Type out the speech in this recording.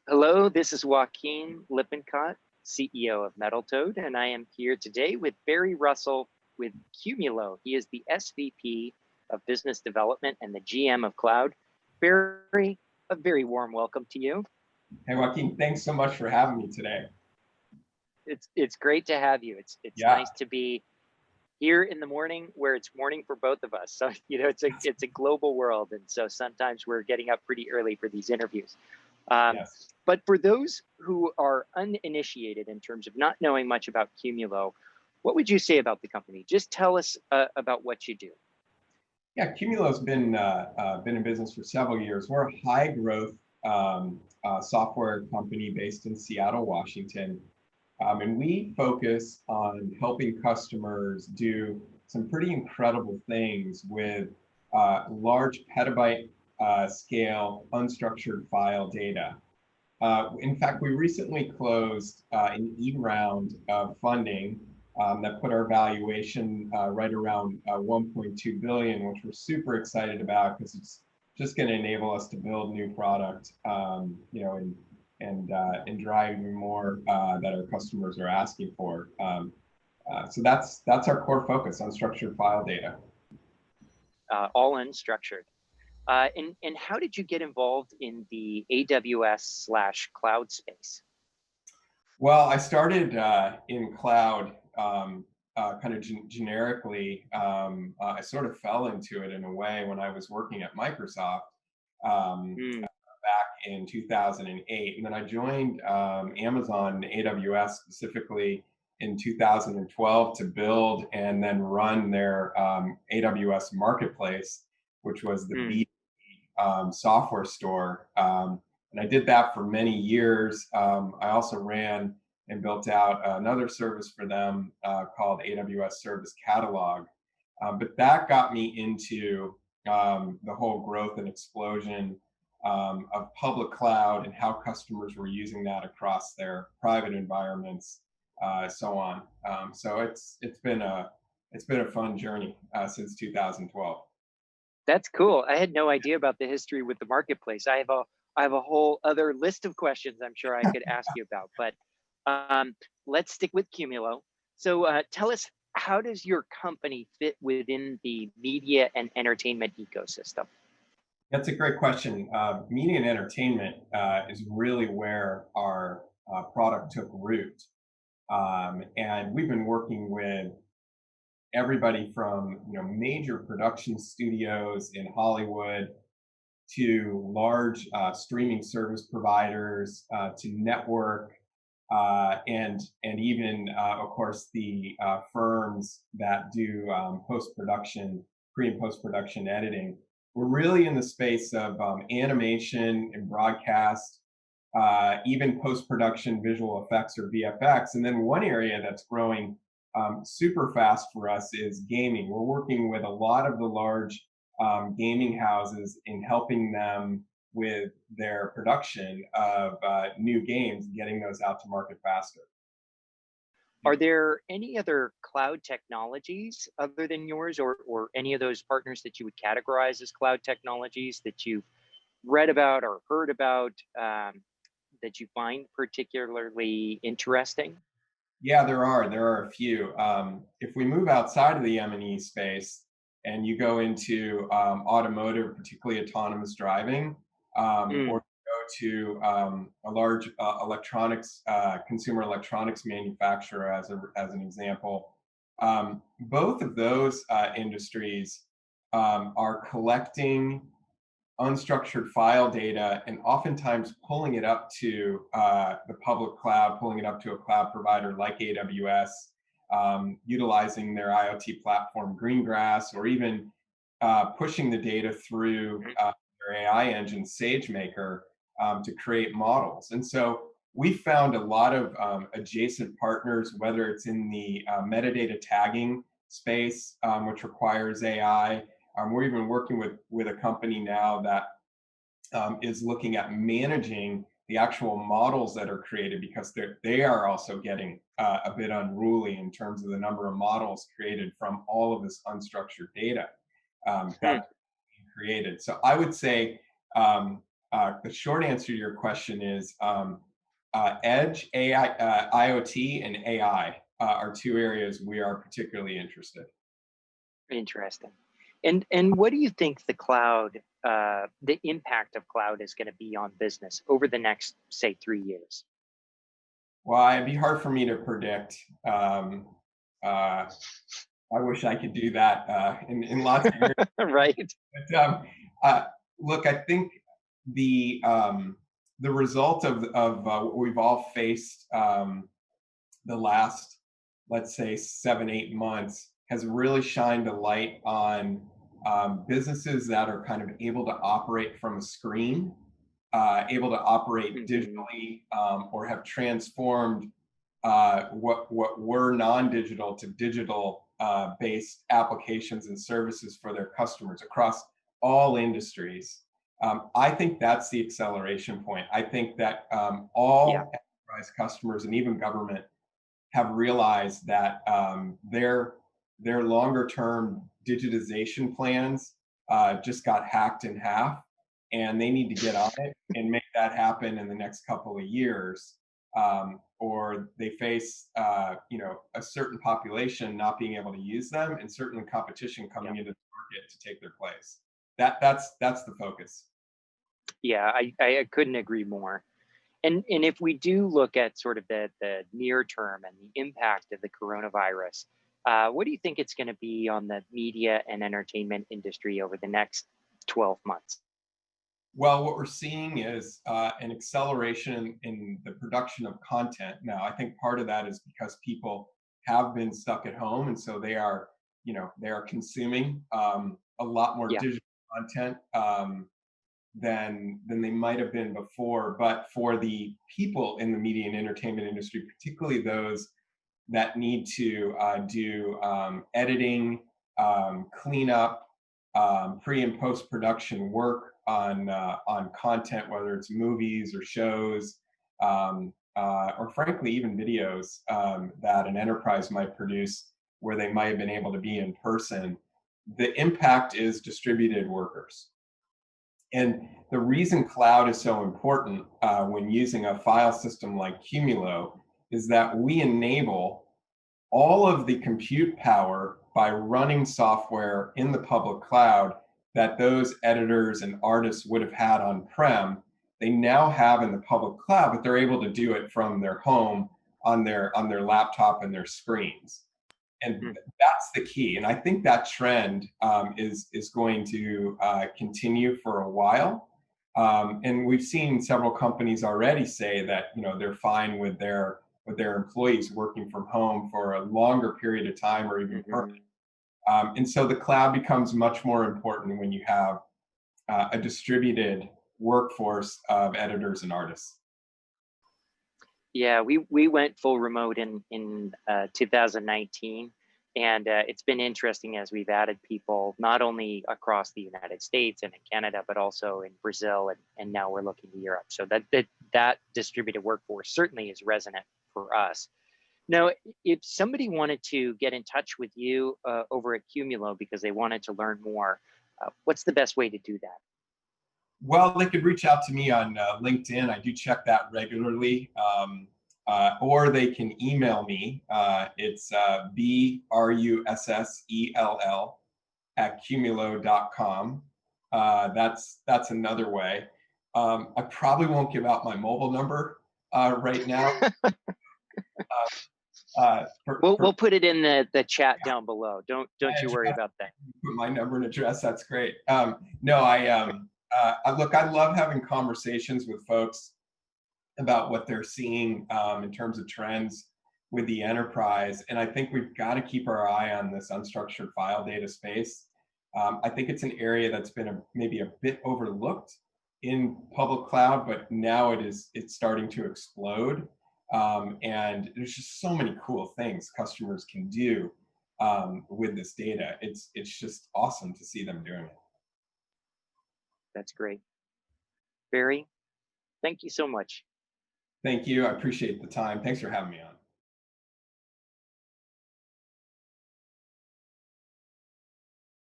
Hello, this is Joaquin Lippincott, CEO of Toad, and I am here today with Barry Russell with Qumulo. He is the SVP of Business Development and the GM of Cloud. Barry, a very warm welcome to you. Hey, Joaquin, thanks so much for having me today. It's great to have you. It's nice to be here in the morning where it's morning for both of us. So, it's a global world. And so sometimes we're getting up pretty early for these interviews. Yes. But for those who are uninitiated in terms of not knowing much about Qumulo, what would you say about the company? Just tell us about what you do. Yeah, Qumulo's been in business for several years. We're a high growth software company based in Seattle, Washington. And we focus on helping customers do some pretty incredible things with large petabyte scale unstructured file data. In fact, we recently closed an E round of funding that put our valuation right around 1.2 billion, which we're super excited about because it's just going to enable us to build new product, and drive even more that our customers are asking for. So that's our core focus on structured file data. All unstructured. And how did you get involved in the AWS/cloud space? Well, I started in cloud kind of generically. I sort of fell into it in a way when I was working at Microsoft back in 2008. And then I joined Amazon AWS specifically in 2012 to build and then run their AWS marketplace, which was the B2B software store. And I did that for many years. I also ran and built out another service for them called AWS Service Catalog. But that got me into the whole growth and explosion of public cloud and how customers were using that across their private environments, so on. So it's been a fun journey since 2012. That's cool. I had no idea about the history with the marketplace. I have a whole other list of questions I'm sure I could ask you about, but let's stick with Qumulo. So tell us, how does your company fit within the media and entertainment ecosystem? That's a great question. Media and entertainment is really where our product took root. And we've been working with everybody from major production studios in Hollywood to large streaming service providers, to network, and even of course the firms that do post-production, pre and post-production editing. We're really in the space of animation and broadcast, even post-production visual effects or VFX. And then one area that's growing super fast for us is gaming. We're working with a lot of the large gaming houses in helping them with their production of new games, getting those out to market faster. Are there any other cloud technologies other than yours, or any of those partners that you would categorize as cloud technologies that you've read about or heard about that you find particularly interesting? Yeah, there are a few. If we move outside of the M&E space and you go into automotive, particularly autonomous driving, or go to a large electronics, consumer electronics manufacturer as an example, both of those industries are collecting unstructured file data and oftentimes pulling it up to the public cloud, pulling it up to a cloud provider like AWS, utilizing their IoT platform Greengrass, or even pushing the data through their AI engine SageMaker to create models. And so we found a lot of adjacent partners, whether it's in the metadata tagging space, which requires AI. We're even working with a company now that is looking at managing the actual models that are created, because they are also getting a bit unruly in terms of the number of models created from all of this unstructured data that's being created. So I would say The short answer to your question is Edge, AI, IoT, and AI are two areas we are particularly interested. Interesting. And what do you think the impact of cloud is going to be on business over the next, say, 3 years? Well, it'd be hard for me to predict. Uh, I wish I could do that in lots of areas. Right. But, uh, look, I think the result of what we've all faced the last, let's say, 7, 8 months has really shined a light on businesses that are kind of able to operate from a screen, able to operate Hmm. digitally, or have transformed what were non-digital to digital based applications and services for their customers across all industries. I think that's the acceleration point. I think that Yeah. all enterprise customers and even government have realized that their longer term digitization plans just got hacked in half, and they need to get on it and make that happen in the next couple of years, or they face a certain population not being able to use them, and certainly competition Yeah. coming into the market to take their place. That's the focus. Yeah. I couldn't agree more. And if we do look at sort of the near term and the impact of the coronavirus, what do you think it's going to be on the media and entertainment industry over the next 12 months? Well, what we're seeing is an acceleration in the production of content. Now, I think part of that is because people have been stuck at home, and so they are consuming a lot more Yeah. digital content than they might have been before. But for the people in the media and entertainment industry, particularly those that need to do editing, cleanup, pre and post production work on content, whether it's movies or shows, or frankly even videos that an enterprise might produce where they might have been able to be in person. The impact is distributed workers. And the reason cloud is so important when using a file system like Qumulo is that we enable all of the compute power by running software in the public cloud that those editors and artists would have had on-prem. They now have in the public cloud, but they're able to do it from their home on their laptop and their screens. And Mhm. that's the key. And I think that trend is going to continue for a while. And we've seen several companies already say that they're fine with their employees working from home for a longer period of time or even permanent. Mhm. And so the cloud becomes much more important when you have a distributed workforce of editors and artists. Yeah, we went full remote in 2019, and it's been interesting as we've added people not only across the United States and in Canada, but also in Brazil, and now we're looking to Europe. So that distributed workforce certainly is resonant for us. Now, if somebody wanted to get in touch with you over at Qumulo because they wanted to learn more, what's the best way to do that? Well, they could reach out to me on LinkedIn. I do check that regularly. Or they can email me. It's BRUSSELL at cumulo.com. That's another way. I probably won't give out my mobile number right now. We'll put it in the chat down below. Don't My you worry address, about that. put my number and address. That's great. No, look. I love having conversations with folks about what they're seeing in terms of trends with the enterprise. And I think we've got to keep our eye on this unstructured file data space. I think it's an area that's been maybe a bit overlooked in public cloud, but now it's starting to explode. And there's just so many cool things customers can do with this data. It's just awesome to see them doing it. That's great. Barry, thank you so much. Thank you. I appreciate the time. Thanks for having me on.